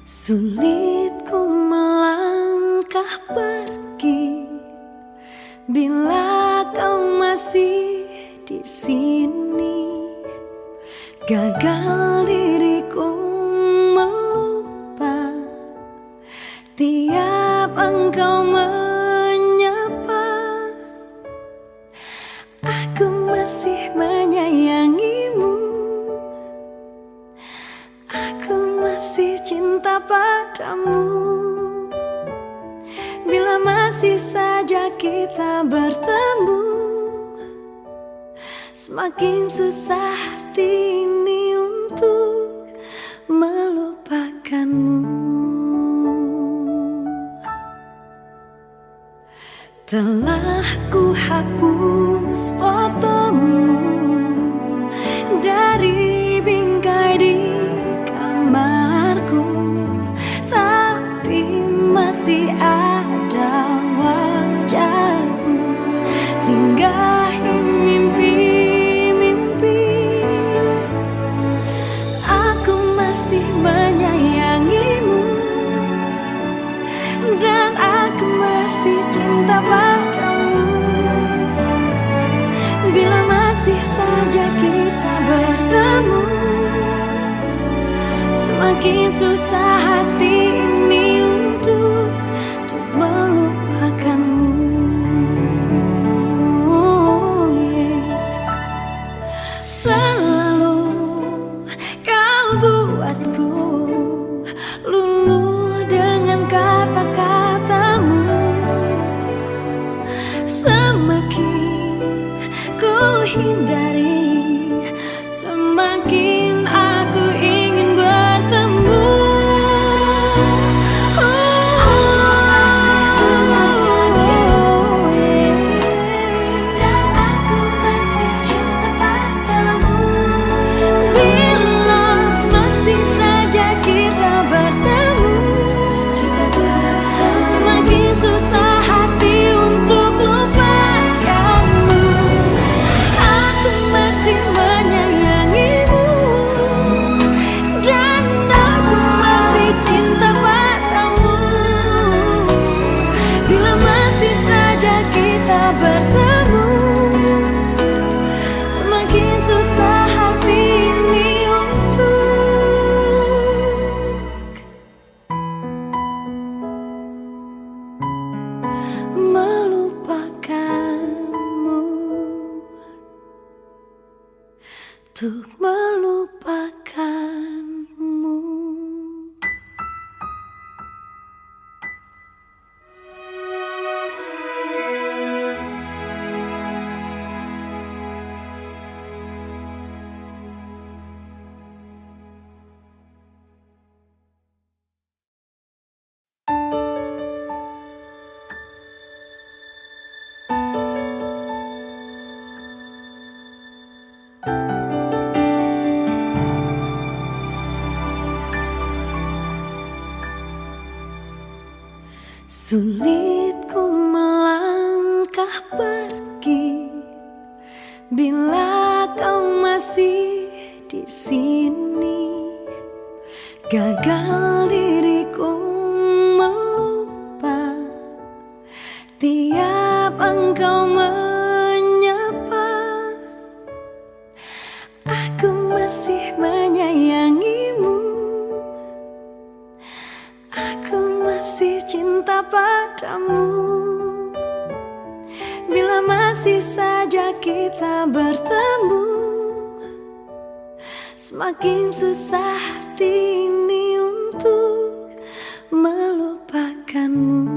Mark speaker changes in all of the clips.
Speaker 1: Sulit ku melangkah pergi bila kau masih di sini. Gagal diriku melupa tiap engkau menyapa. Aku masih menyayangimu, aku masih cinta padamu. Bila masih saja kita bertemu, semakin susah hati ini untuk melupakanmu. Telah ku hapus fotomu dari bingkai di kamarku, tapi masih ada wajahmu singgahi mimpi-mimpi. Aku masih menyayangimu dan aku masih cinta padamu. Bila masih saja kita bertemu, semakin susah hati ini untuk melupakanmu. Selalu kau buatku luluh dengan kata-katamu. Semakin ku hindari, semakin aku ingin bertemu. Dan aku masih cinta padamu. Bila masih saja kita bertemu, semakin susah hati untuk lupakanmu. Aku masih menyayangimu dan aku masih cinta padamu. Bila masih saja kita bertemu, semakin susah hati ini untuk melupakanmu, untuk melupakanmu. Sulit ku melangkah pergi bila kau masih di sini. Gagal diriku melupa tiap engkau menyapa. Aku masih menyayangimu, aku masih cinta padamu. Bila masih saja kita bertemu, semakin susah hati ini untuk melupakanmu.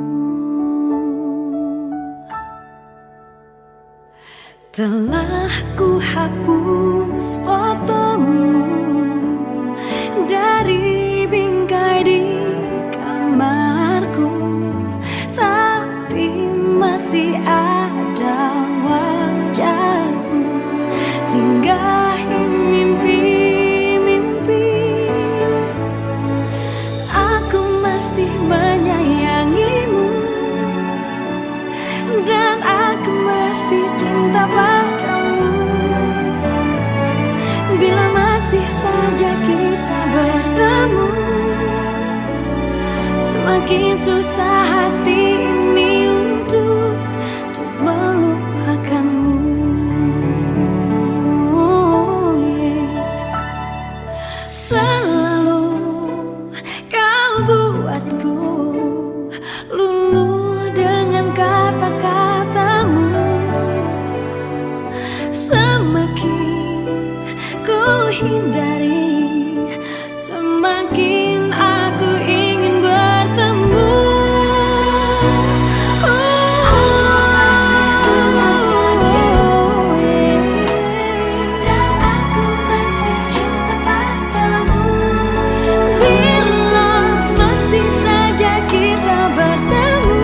Speaker 1: Telah ku hapus fotomu dari bingkai di kamarku, tapi masih ada wajahmu singgahi mimpi-mimpi. semakin susah hati ini untuk melupakanmu. Selalu kau buatku luluh dengan kata-katamu. Semakin ku hindari, semakin aku ingin bertemu. Dan aku masih cinta padamu. Bila masih saja kita bertemu,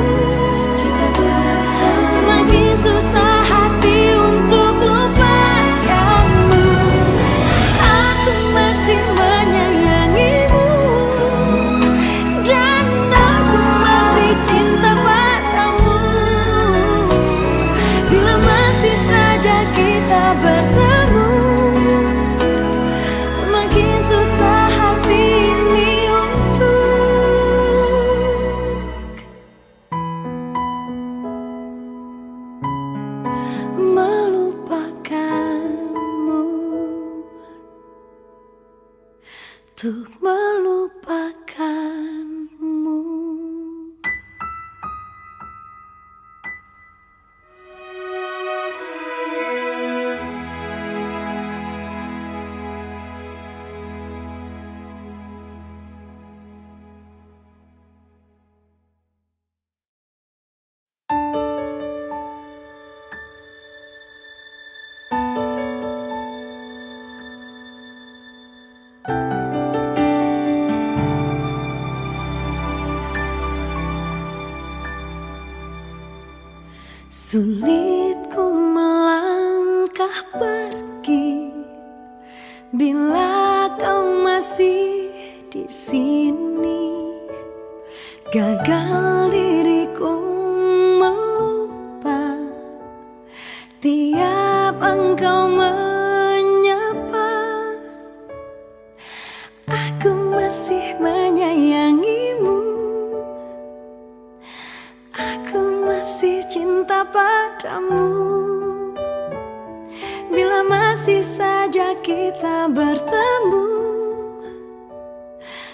Speaker 1: semakin susah hati untuk lupakanmu. Aku masih menyayangimu, dan aku masih cinta padamu. Bila masih saja kita bertemu, semakin susah hati ini untuk melupakanmu, untuk melupakanmu. Sulit ku melangkah pergi bila kau masih di sini. Gagal diriku melupa tiap engkau menyapa. Aku masih menyayangimu, aku masih cinta padamu. Bila masih saja kita bertemu,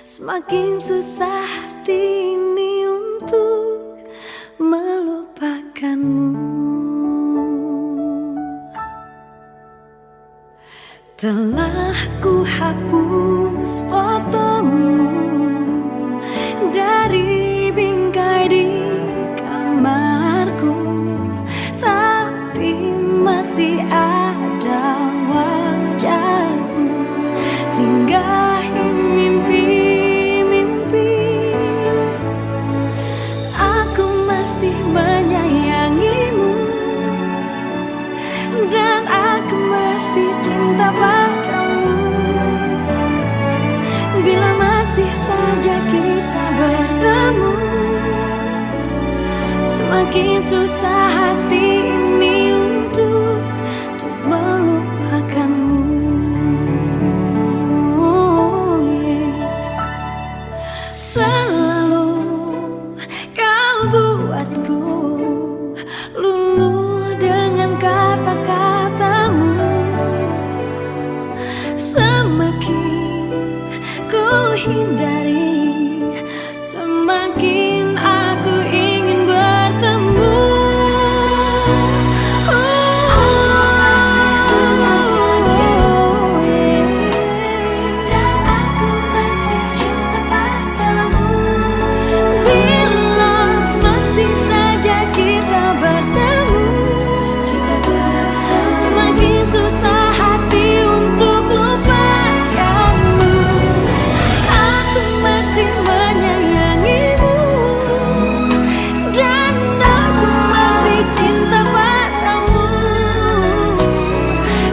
Speaker 1: semakin susah hati ini untuk melupakanmu. Telah ku hapus fotomu dari bingkai di kamarku, tapi masih ada wajahmu singgahi mimpi-mimpi. Aku masih menyayangimu, dan aku masih cinta padamu. Bila masih saja kita bertemu, semakin susah hati ini untuk melupakanmu. Selalu kau buatku luluh dengan kata-katamu. Semakin ku hindari, semakin aku ingin bertemu. Dan aku masih cinta padamu. Bila masih saja kita bertemu, semakin susah hati untuk lupakanmu. Aku masih menyayangimu, dan aku masih cinta padamu.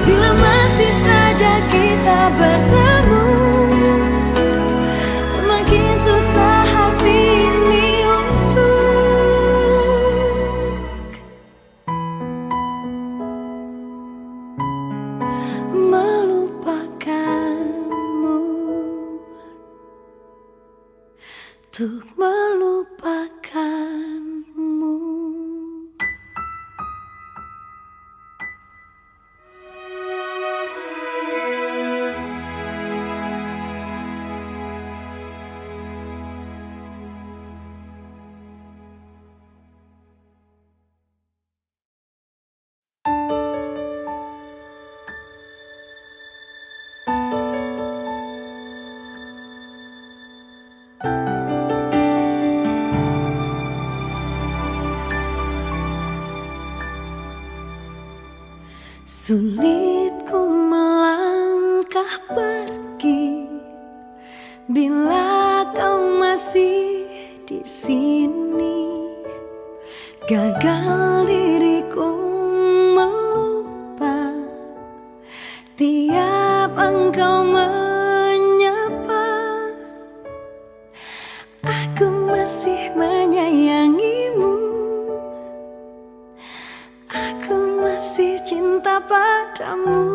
Speaker 1: Bila masih saja kita bertemu, semakin susah hati ini untuk melupakanmu, untuk melupakanmu. Sulit ku melangkah pergi bila kau masih di sini. Gagal diriku melupa tiap engkau menyapa. Aku masih menyayangimu, aku masih cinta padamu.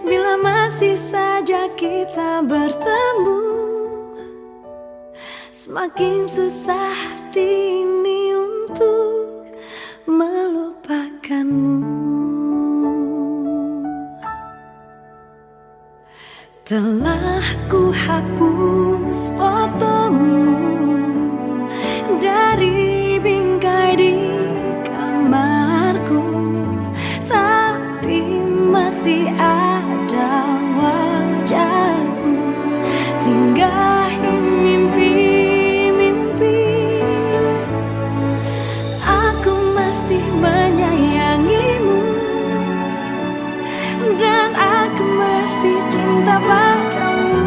Speaker 1: Bila masih saja kita bertemu, semakin susah hati ini untuk melupakanmu. Telah ku hapus fotomu dari bingkai di kamarku, tapi masih ada wajahmu singgahi mimpi-mimpi. Aku masih menyayangimu dan aku masih cinta padamu.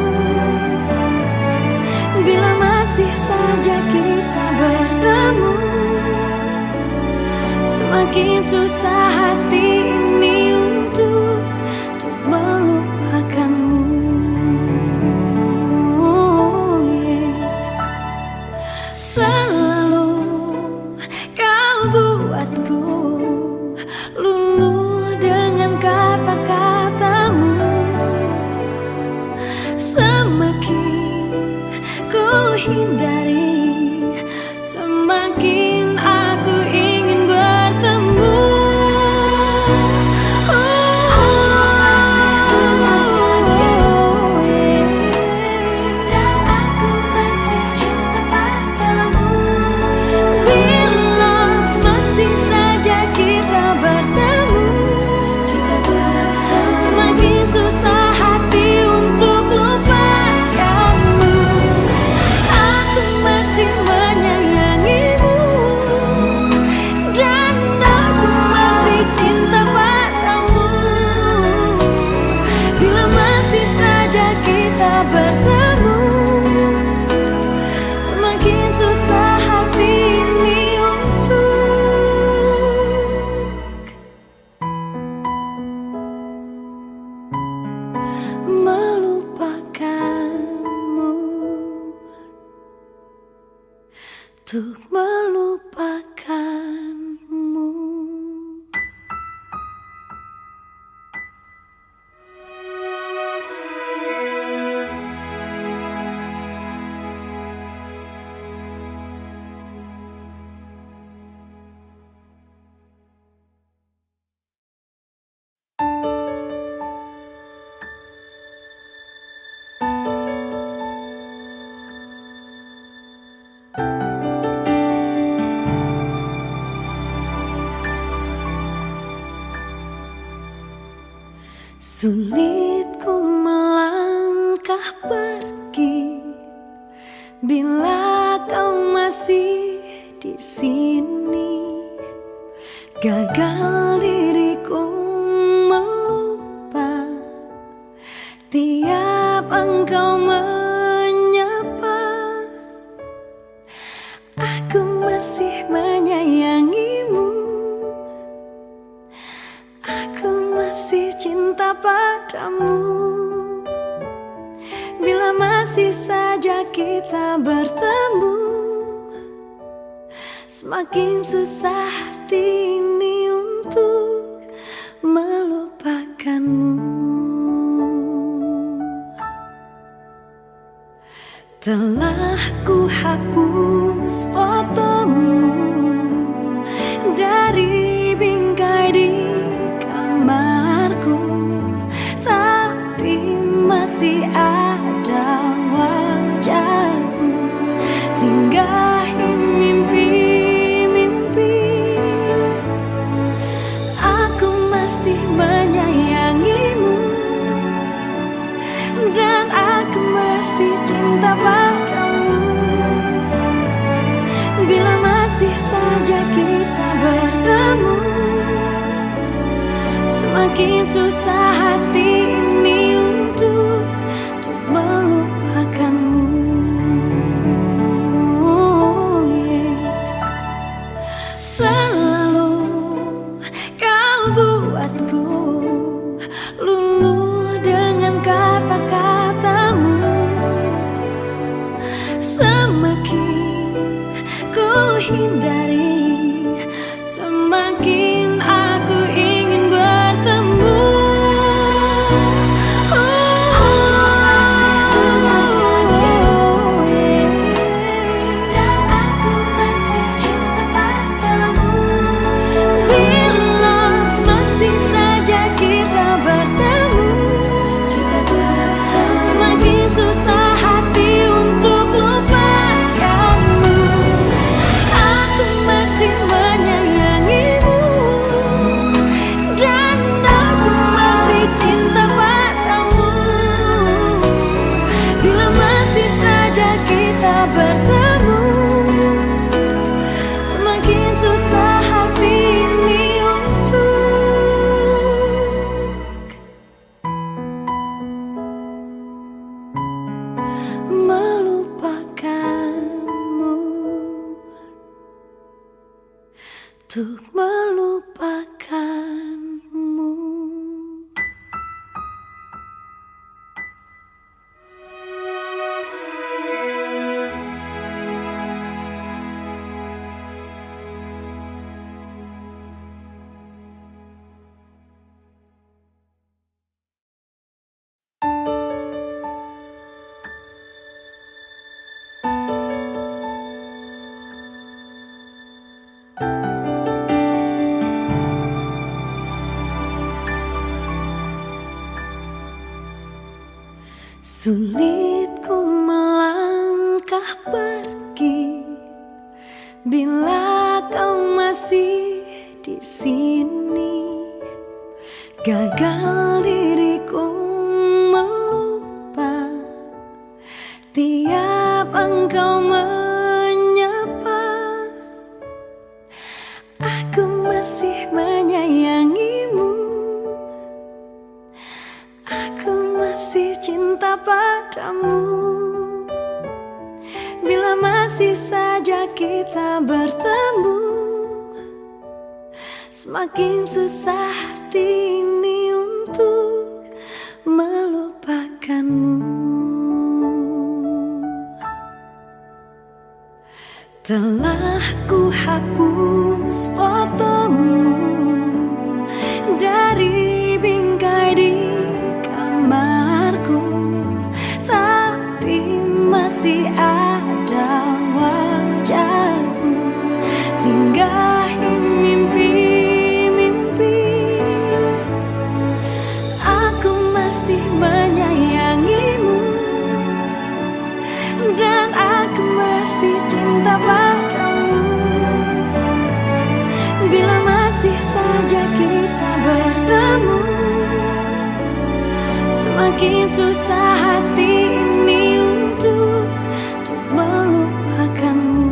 Speaker 1: Bila masih saja kita bertemu, semakin susah hati ini untuk melupakanmu. Selalu kau buatku luluh dengan kata-katamu. Semakin ku hindari, semakin aku ingin bertemu. Dan aku masih cinta padamu. Bila masih saja kita bertemu, semakin susah hati untuk lupakanmu. Aku masih menyayangimu dan aku masih cinta padamu. Bila masih saja kita bertemu, semakin susah hati ini untuk melupakanmu, untuk melupakanmu. Sulit ku melangkah pergi bila kau masih di sini. Gagal diriku melupa tiap engkau menyapa. Aku masih menyayangimu, aku masih cinta padamu. Bila masih saja kita bertemu, semakin susah hati ini untuk melupakanmu. Telah ku hapus fotomu dari bingkai di kamarku, tapi masih ada wajahmu singgahi mimpi-mimpi. Aku masih menyayangimu dan aku masih cinta padamu. Bila masih saja kita bertemu, susah hati ini untuk melupakanmu. Selalu kau buatku luluh dengan kata-katamu. Semakin ku hindari, semakin aku ingin bertemu. Dan aku masih cinta padamu. Bila masih saja kita bertemu, semakin susah hati untuk lupakanmu. Aku masih menyayangimu, dan aku masih cinta padamu. Bila masih saja kita bertemu, semakin susah hati ini untuk melupakanmu, untuk melupakanmu. Sulit ku melangkah pergi bila kau masih di sini. Gagal diriku melupa tiap engkau menyapa. Aku masih menyayangimu, aku masih cinta padamu. Bila masih saja kita bertemu, semakin susah hati ini untuk melupakanmu. Telah ku hapus fotomu dari bingkai di kamarku, tapi masih ada wajahmu singgahi mimpi-mimpi. Aku masih menyayangimu, dan aku masih cinta padamu. Bila masih saja kita bertemu, semakin susah hati ini untuk melupakanmu.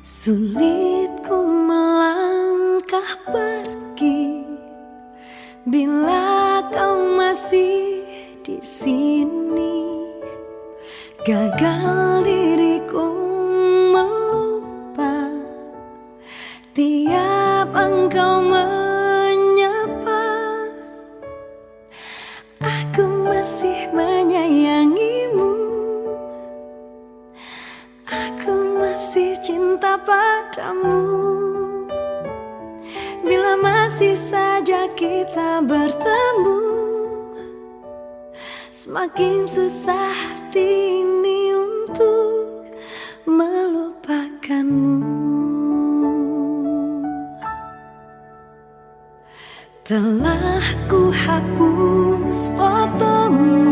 Speaker 1: Sulit ku melangkah pergi bila kau masih di sini. Gagal diriku melupa tiap engkau menyapa. Aku masih menyayangimu, aku masih cinta padamu. Bila masih saja kita bertemu, semakin susah hati ini untuk melupakanmu. Telah ku hapus fotomu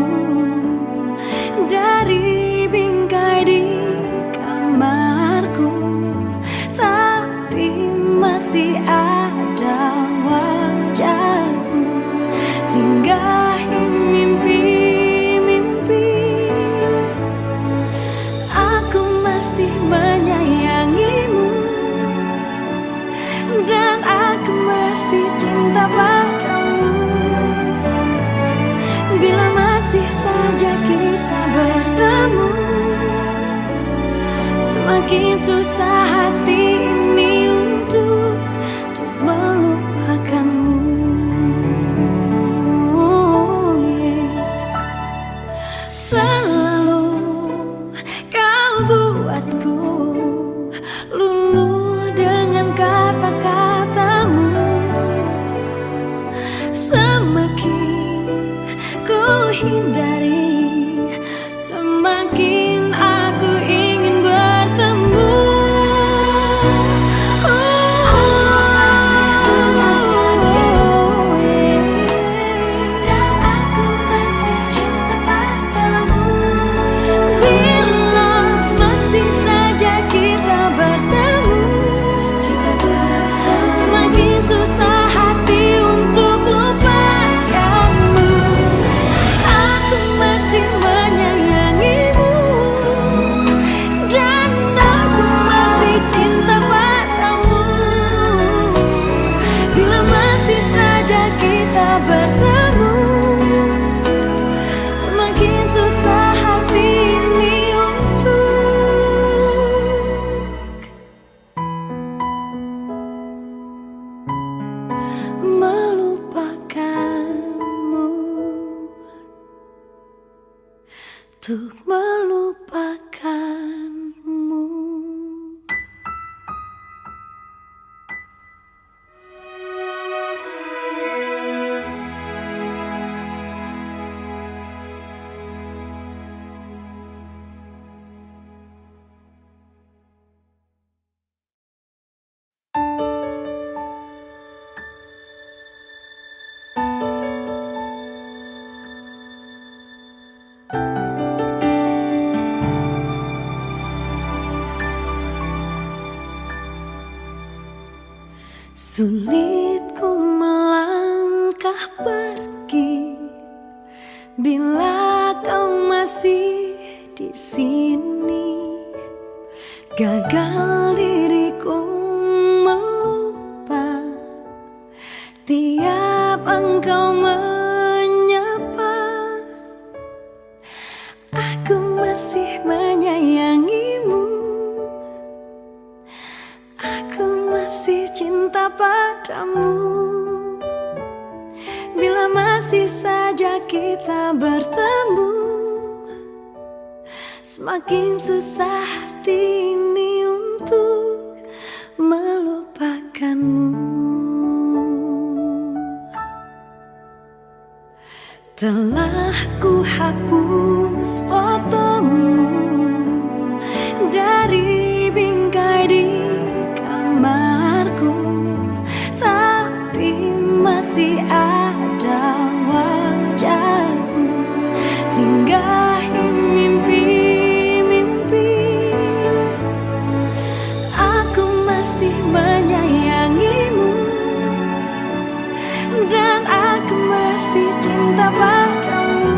Speaker 1: dari bingkai di kamarku, tapi masih ada wajahmu singgahi mimpi-mimpi. Aku masih menyayangimu dan aku masih cinta padamu. Bila masih saja kita bertemu, semakin susah hati ini untuk melupakanmu. Selalu kau buatku luluh dengan kata-katamu. Semakin ku hindari, semakin aku ingin bertemu. Dan aku masih cinta padamu. Bila masih saja kita bertemu, semakin susah hati untuk lupakanmu. Aku masih menyayangimu dan aku masih cinta padamu. Bila masih saja kita bertemu, semakin susah hati ini untuk melupakanmu, untuk melupakanmu. Sulit ku melangkah pergi bila kau masih di sini. Gagal diriku melupa tiap engkau menyapa. Aku masih menyayangimu, aku masih cinta padamu. Bila masih saja kita bertemu, semakin susah hati ini untuk melupakanmu. Telah ku hapus fotomu dari bingkai di kamarku, tapi masih ada wajahmu singgahi mimpi-mimpi. Aku masih menyayangimu dan aku masih cinta padamu.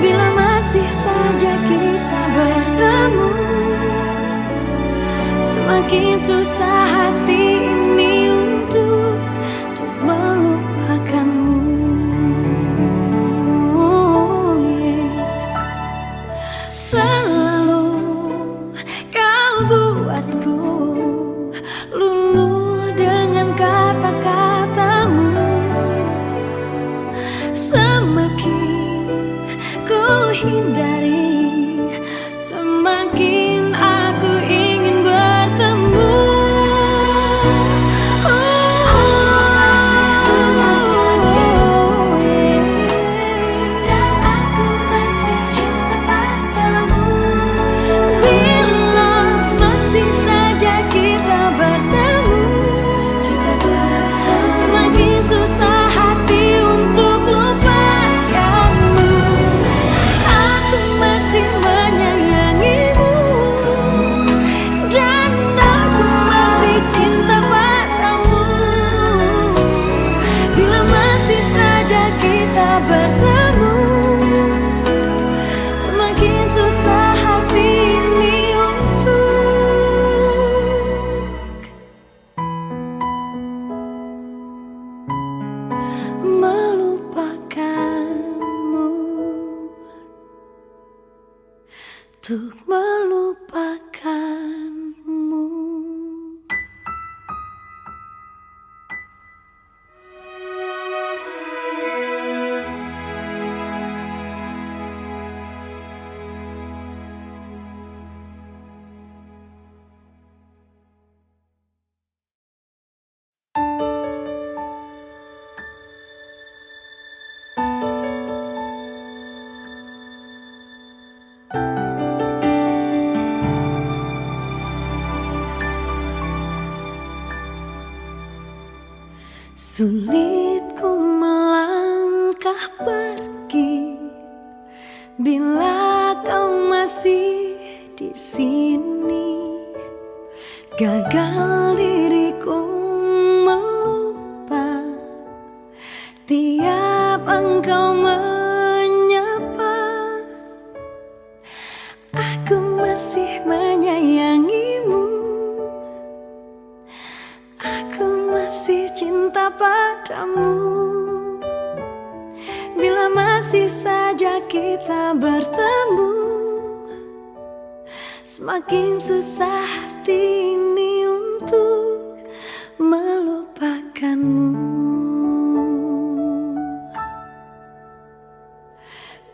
Speaker 1: Bila masih saja kita bertemu, semakin susah hati ini untuk melupakanmu. Selalu kau buatku luluh dengan kata-katamu. Semakin ku hindari, semakin aku ingin bertemu. Dan aku masih cinta padamu. Bila masih saja kita bertemu, semakin susah hati untuk lupakanmu. Aku masih menyayangimu, dan aku masih cinta padamu. Bila masih saja kita bertemu, semakin susah hati ini untuk melupakanmu, untuk melupakanmu. Sulit ku melangkah pergi bila kau masih di sini. Gagal diriku melupa tiap engkau menyapa. Aku masih menyayangimu, aku masih cinta padamu. Bila masih saja kita bertemu, semakin susah hati ini untuk melupakanmu.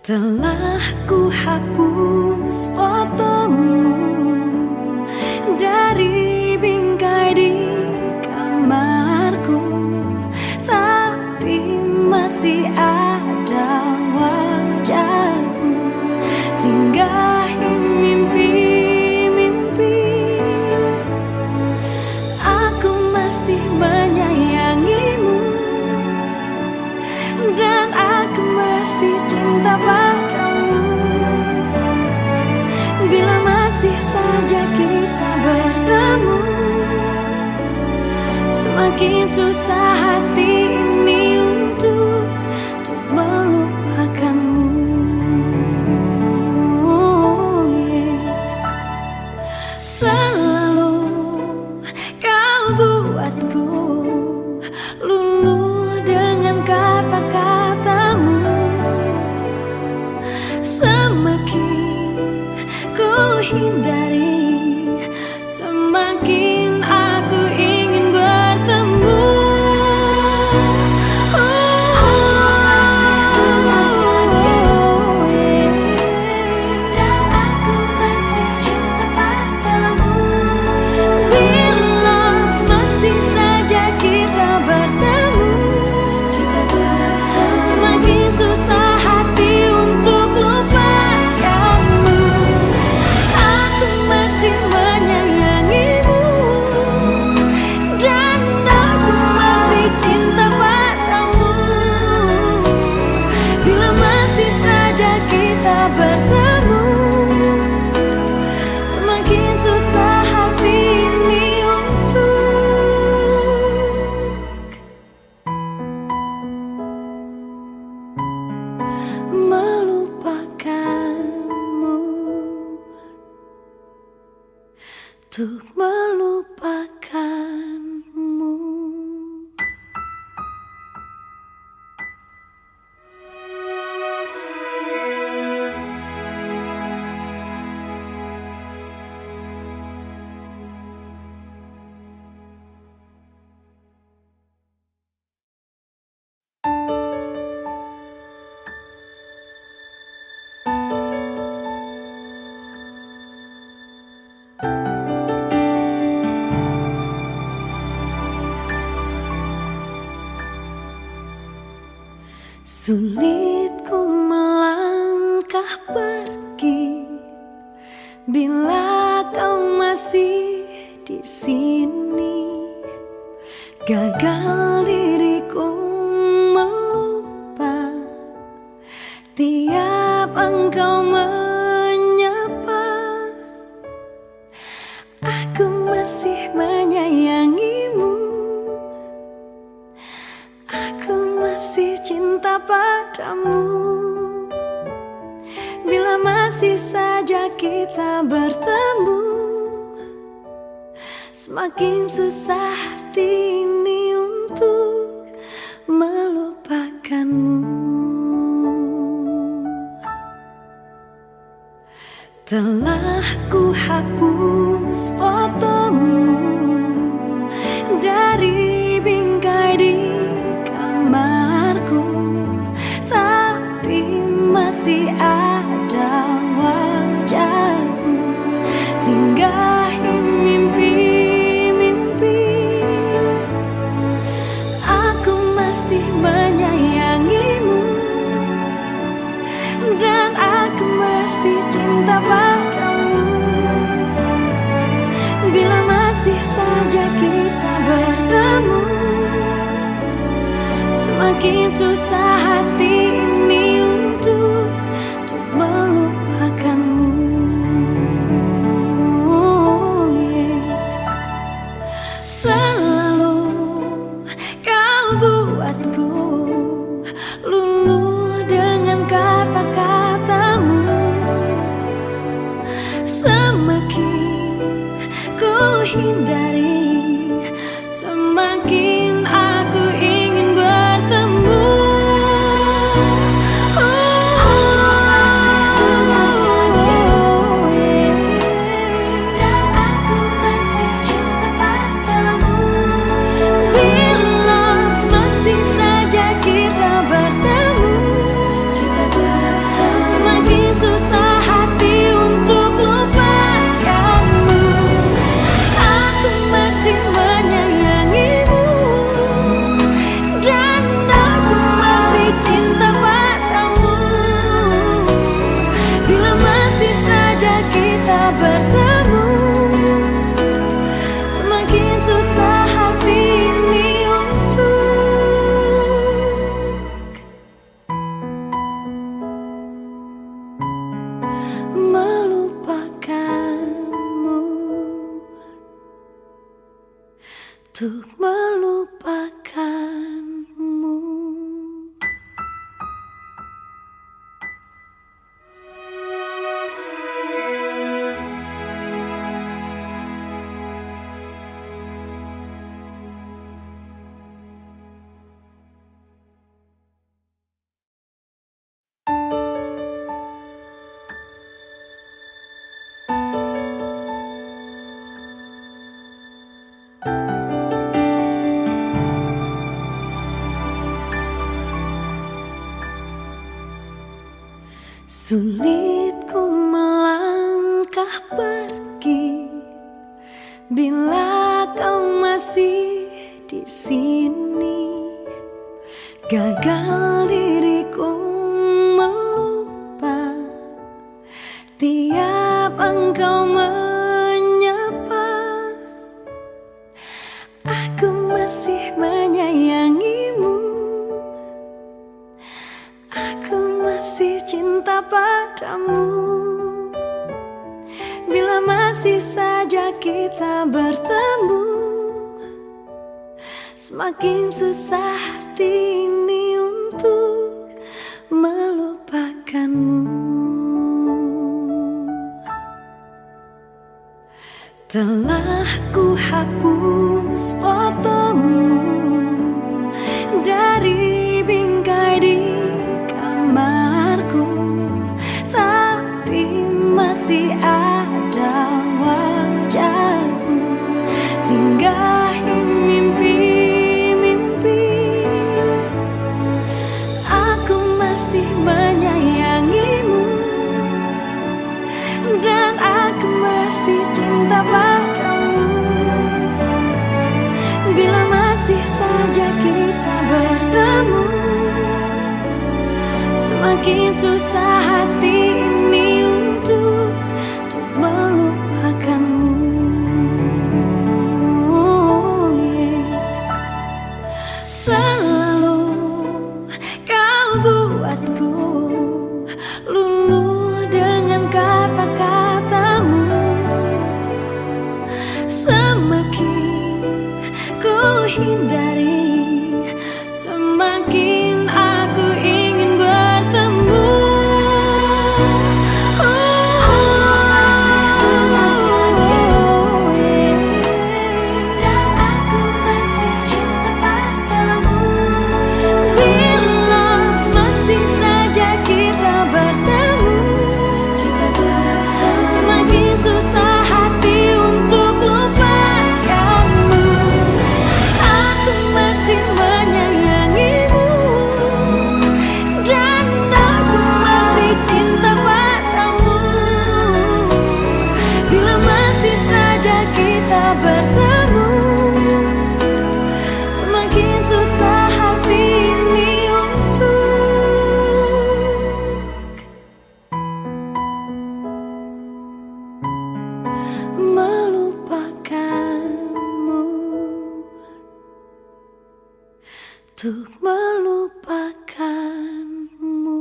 Speaker 1: Telah ku hapus fotomu dari bingkai di kamarku, tapi masih ada wajahmu singgahi mimpi-mimpi. Aku masih menyayangimu, dan aku masih cinta padamu. Bila masih saja kita bertemu, semakin susah hati ini untuk melupakanmu. Selalu kau buatku luluh dengan kata-katamu. Semakin ku hindari, semakin aku ingin bertemu. Dan aku masih cinta padamu. Bila masih saja kita bertemu, semakin susah hati untuk lupakanmu. Aku masih menyayangimu, dan aku masih cinta padamu. Bila masih saja kita bertemu, semakin susah hati ini untuk melupakanmu, untuk melupakanmu. Sulit ku melangkah pergi bila kau masih di sini. Gagal diriku melupa tiap engkau menyapa. Aku masih menyayangimu, aku masih cinta padamu. Bila masih saja kita bertemu, semakin susah hati ini untuk melupakanmu. Telah ku hapus fotomu dari bingkai di kamarku, tapi masih ada wajahmu singgahi mimpi-mimpi. Aku masih menyayangimu dan aku masih cinta padamu. Bila masih saja kita bertemu, semakin susah hati ini untuk melupakanmu. Selalu kau buatku luluh dengan kata-katamu. Semakin ku hindari, semakin aku ingin bertemu. Dan aku masih cinta padamu. Bila masih saja kita bertemu, semakin susah hati untuk lupakanmu. Aku masih menyayangimu dan aku masih cinta padamu. Bila masih saja kita bertemu, semakin susah hati ini untuk melupakanmu, untuk melupakanmu. Sulit ku melangkah pergi bila kau masih di sini. Gagal diriku melupa tiap engkau menyapa. Aku masih menyayangimu, aku masih cinta padamu. Bila masih saja kita bertemu, semakin susah hati ini untuk melupakanmu. Telah ku hapus fotomu dari bingkai di kamarku, tapi masih ada wajahmu singgahi mimpi-mimpi. Aku masih menyayangimu dan aku masih cinta saja kita bertemu, semakin susah hati ini untuk melupakanmu. Selalu kau buatku luluh dengan kata-katamu. Semakin ku hindari, semakin aku ingin bertemu. Dan aku masih cinta padamu. Bila masih saja kita bertemu, semakin susah hati untuk lupakanmu. Aku masih menyayangimu, dan aku masih cinta padamu. Bila masih saja kita bertemu, semakin susah hati ini untuk melupakanmu, untuk melupakanmu.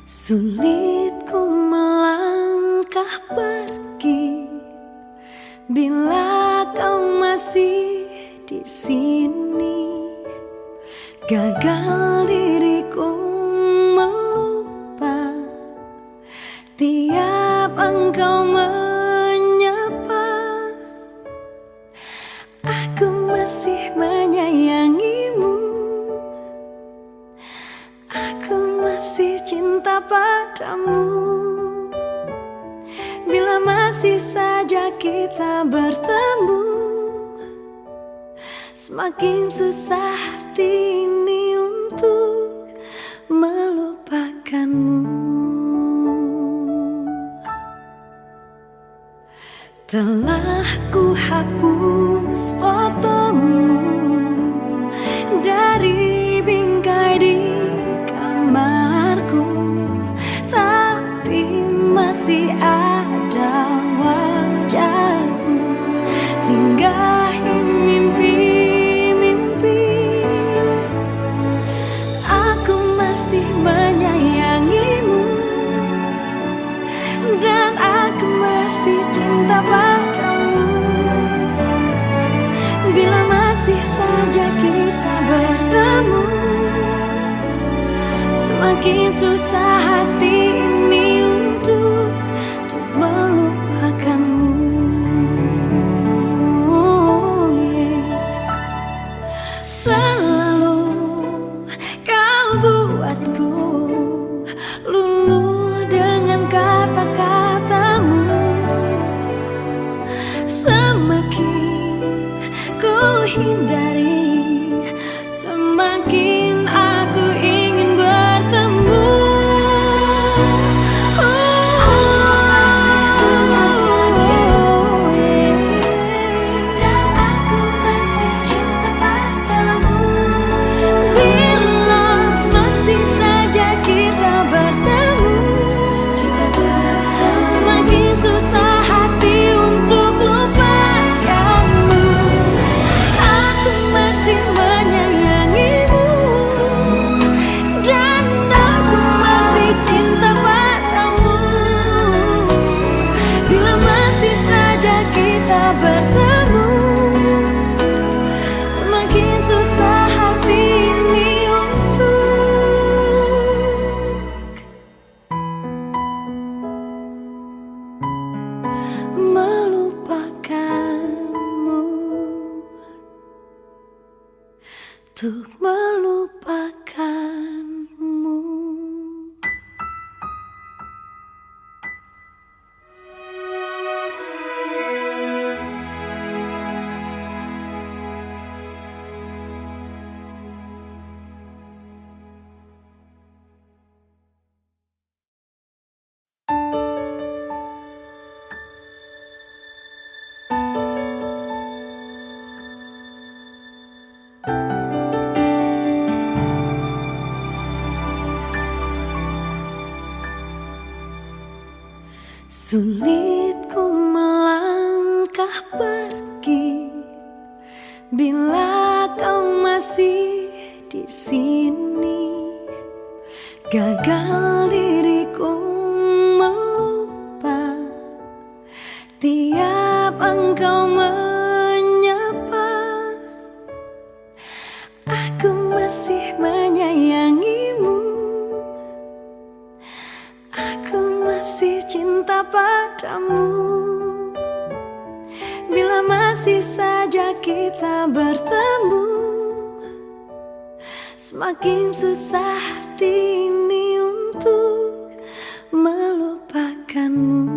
Speaker 1: Sulit ku melangkah pergi bila kau masih di sini. Gagal diriku melupa tiap engkau menyapa. Aku masih menyayangimu, aku masih cinta padamu. Bila masih saja kita bertemu, semakin susah hati ini untuk melupakanmu. Telah ku hapus fotomu dari bingkai di kamarku, tapi masih ada wajahmu singgahi mimpi-mimpi. Aku masih menyayangimu, dan aku masih cinta padamu. Bila masih saja kita bertemu, semakin susah hati ini untuk melupakanmu. Selalu kau buatku luluh dengan kata-katamu. Semakin ku hindari, semakin aku ingin bertemu. untuk melupakanmu. Sulit ku melangkah pergi bila kau masih di sini. Gagal diriku melupa tiap engkau menyapa. Aku masih menyayangimu, aku masih cinta padamu. Bila masih saja kita bertemu, semakin susah hati ini untuk melupakanmu.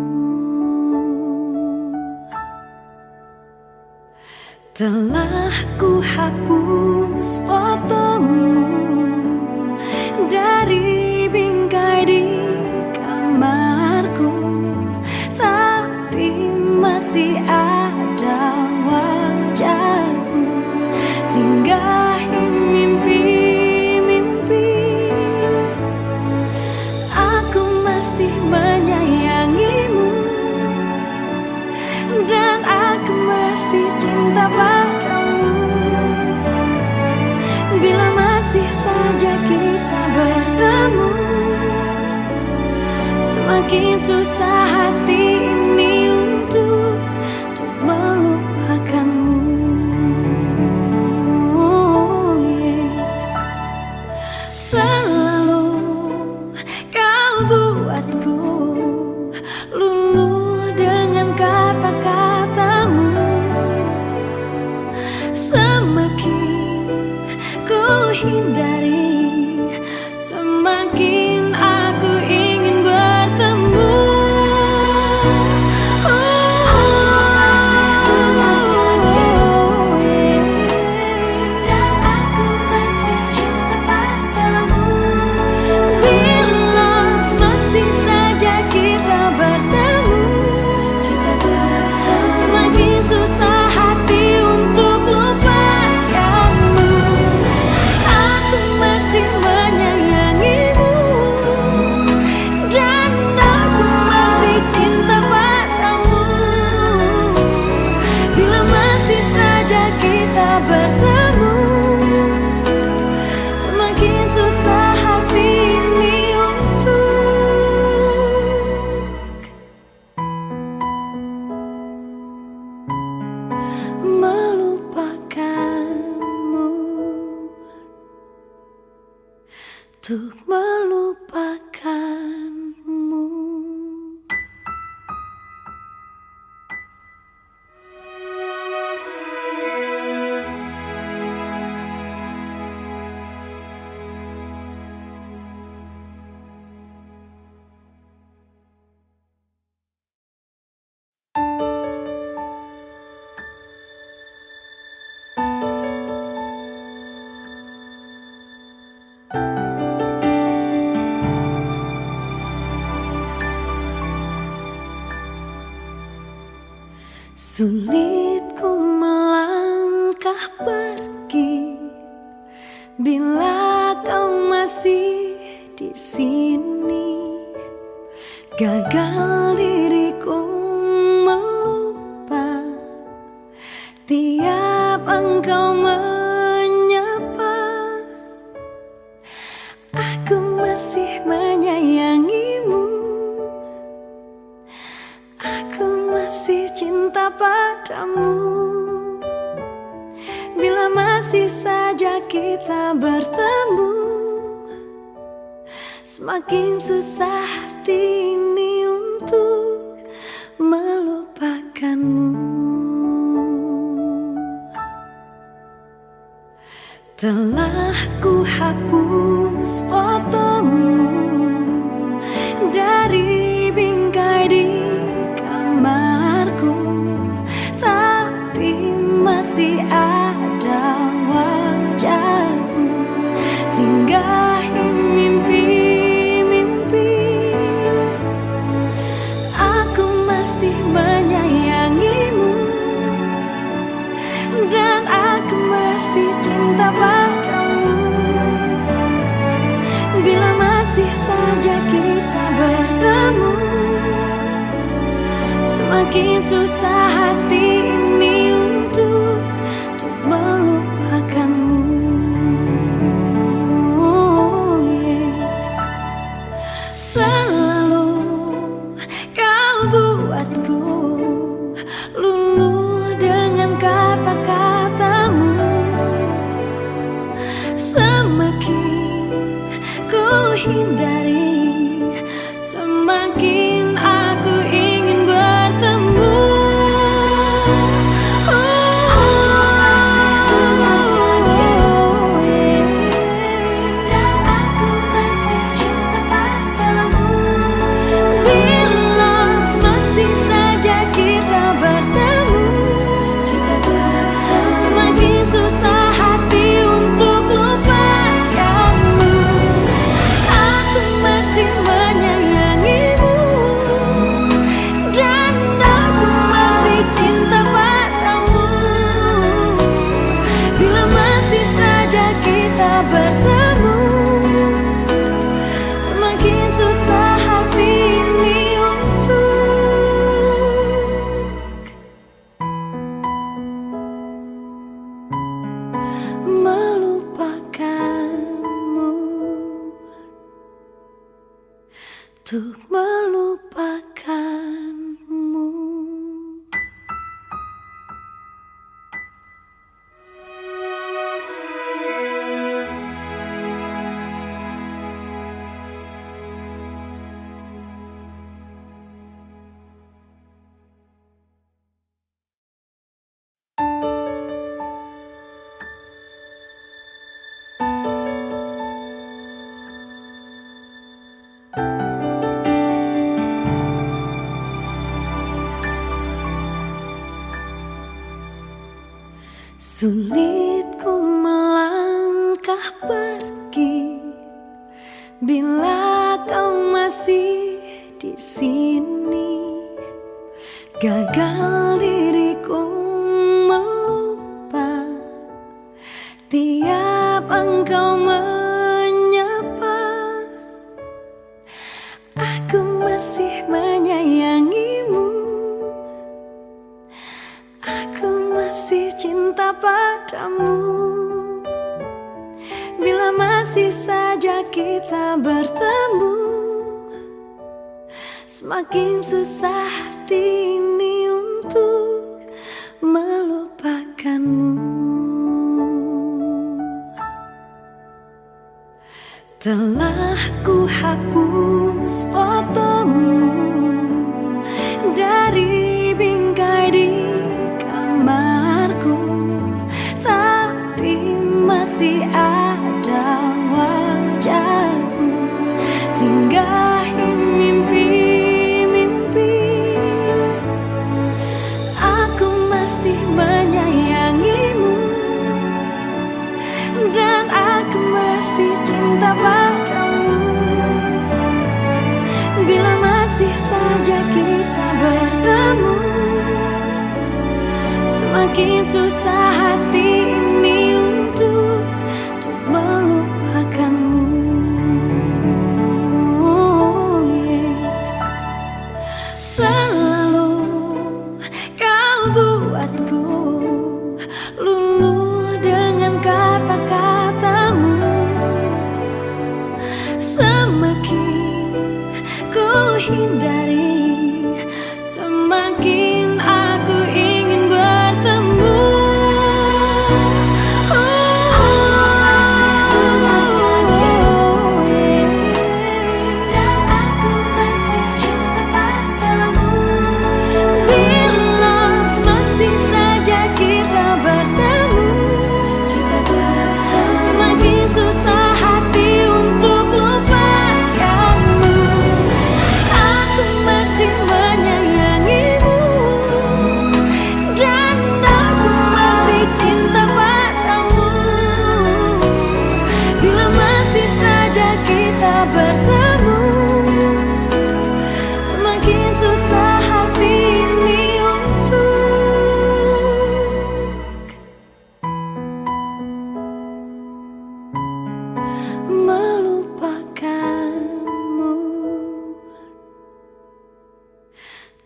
Speaker 1: Telah ku hapus fotomu dari bingkai di kamarku, tapi masih ada wajahmu singgahi mimpi-mimpi. Aku masih menyayangimu dan aku masih cinta padamu. Bila masih saja kita bertemu, semakin susah hati ini untuk melupakanmu. Selalu kau buatku luluh dengan kata-katamu. Semakin ku hindari, semakin aku ingin bertemu. Dan aku masih cinta padamu. Bila masih saja kita bertemu, semakin susah hati untuk lupakanmu. Aku masih menyayangimu dan aku masih cinta padamu. Bila masih saja kita bertemu, semakin susah hati ini untuk melupakanmu, untuk melupakanmu. Sulit ku melangkah pergi bila kau masih di sini. Gagal diriku melupa tiap engkau menyapa. Aku masih menyayangimu, aku masih cinta padamu. Bila masih saja kita bertemu, semakin susah hati ini untuk melupakanmu. Telah ku hapus fotomu dari bingkai di kamarku, tapi masih ada wajahmu singgahi mimpi-mimpi. Aku masih menyayangimu dan aku masih cinta padamu. Bila masih saja kita bertemu, semakin susah hati ini untuk melupakanmu. Selalu kau buatku luluh dengan kata-katamu. Semakin ku hindari, semakin aku ingin bertemu. Dan aku masih cinta padamu. Bila masih saja kita bertemu, semakin susah hati untuk lupakanmu. Aku masih menyayangimu dan aku masih cinta padamu. Bila masih saja kita bertemu, semakin susah hati ini untuk melupakanmu, untuk melupakanmu. Sulit ku melangkah pergi bila kau masih di sini. Gagal diriku melupa tiap engkau menyapa. Aku masih menyayangimu, aku masih cinta padamu. Bila masih saja kita bertemu, semakin susah hati ini untuk melupakanmu. Telah ku hapus fotomu dari bingkai di kamarku, tapi masih ada wajahmu singgahi mimpi-mimpi. Aku masih menyayangimu dan aku masih cinta padamu. Bila masih saja kita bertemu, semakin susah hati ini untuk melupakanmu. Selalu kau buatku luluh dengan kata-katamu. Semakin ku hindari, semakin aku ingin bertemu. Dan aku masih cinta padamu.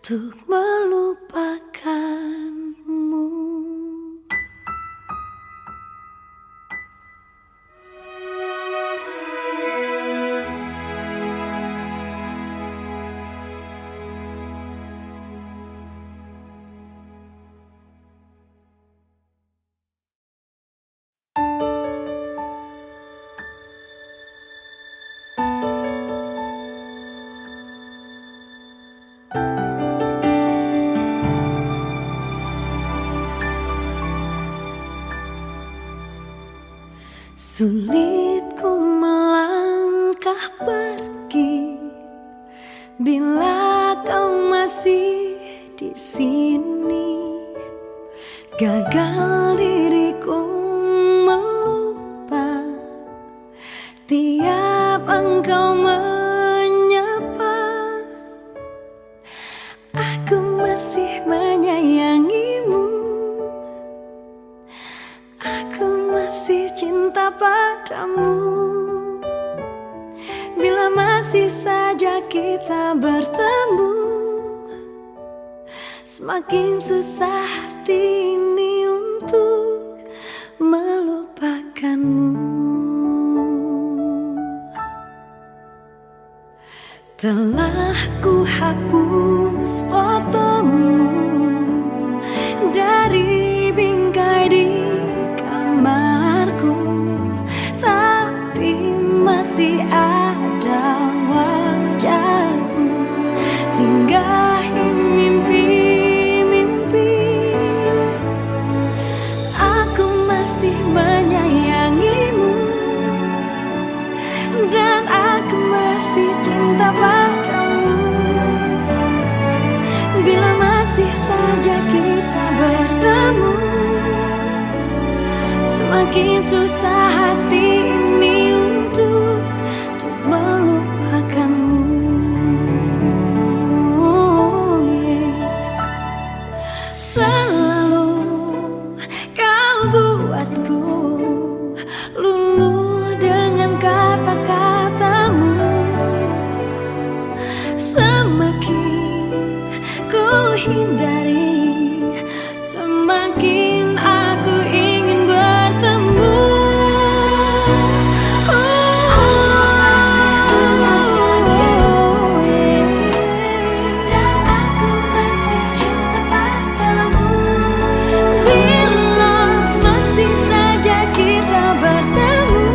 Speaker 1: untuk melupakanmu. Sulit ku melangkah pergi bila kau masih di sini. Gagal diriku melupa tiap engkau menyapa. Aku masih menyayangimu, aku masih cinta padamu. Bila masih saja kita bertemu, semakin susah hati ini untuk melupakanmu. Telah ku hapus fotomu dari bingkai di kamarku, tapi masih ada wajahmu singgahi mimpi-mimpi. Aku masih menyayangimu dan aku masih cinta padamu. Bila masih saja kita bertemu, semakin susah hati ini untuk melupakanmu. Selalu kau buatku luluh dengan kata-katamu. Semakin ku hindari, semakin aku ingin bertemu. Dan aku masih cinta padamu. Bila masih saja kita bertemu,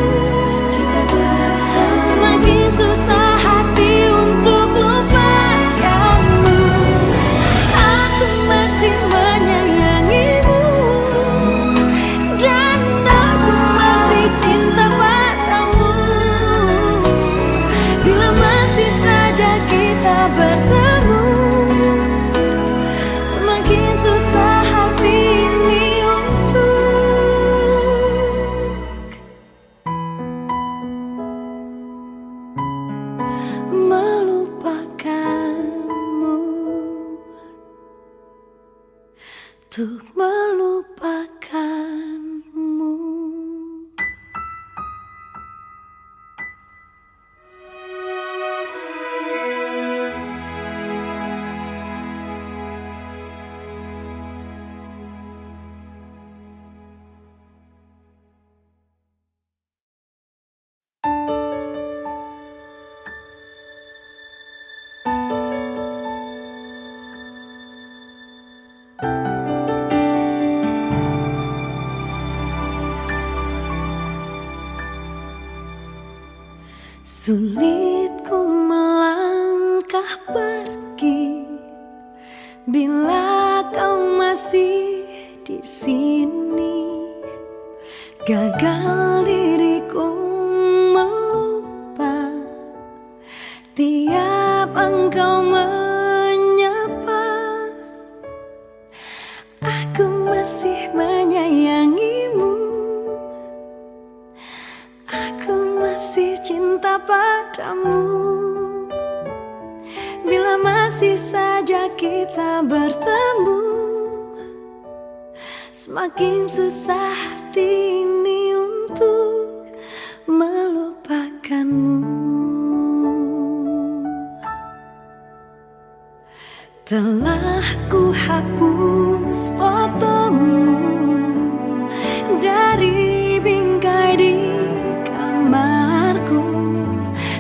Speaker 1: semakin susah hati untuk lupakanmu. Aku masih menyayangimu dan aku masih cinta padamu. Bila masih saja kita bertemu, semakin susah hati ini untuk melupakanmu, untuk melupakanmu. Sulit ku melangkah pergi bila kau masih di sini. Gagal diriku melupa tiap engkau menyapa. Aku masih menyayangimu, aku masih cinta padamu. Bila masih saja kita bertemu, semakin susah hati ini untuk melupakanmu. Telah ku hapus fotomu dari bingkai di kamarku,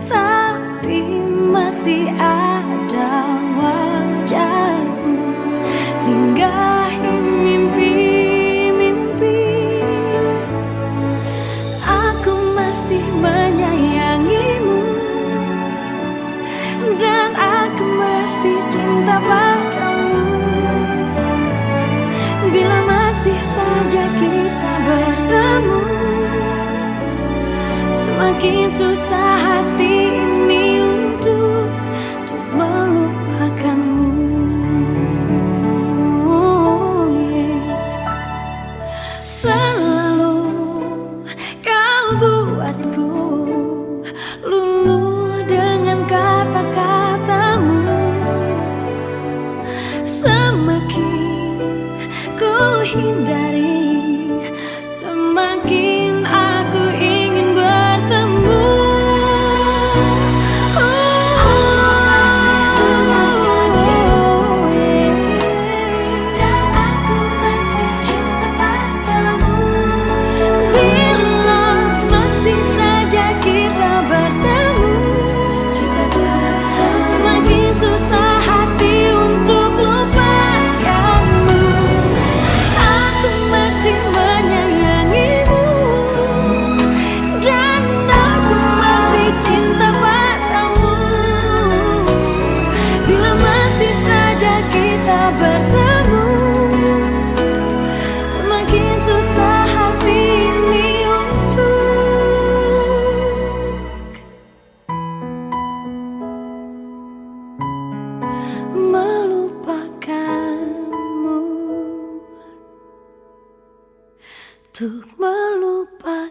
Speaker 1: tapi masih ada wajahmu singgahi mimpi-mimpi. Aku masih menyayangimu dan aku masih cinta padamu. Bila masih saja kita bertemu, semakin susah hati ini untuk melupakanmu. Selalu kau buatku luluh dengan kata-katamu. Semakin ku hindari, semakin aku ingin bertemu. Dan aku masih cinta padamu. Bila masih saja kita bertemu, semakin susah hati untuk lupakanmu. Aku masih menyayangimu dan aku masih cinta padamu. Bila masih saja kita bertemu, semakin susah hati ini untuk melupakanmu, untuk melupakanmu.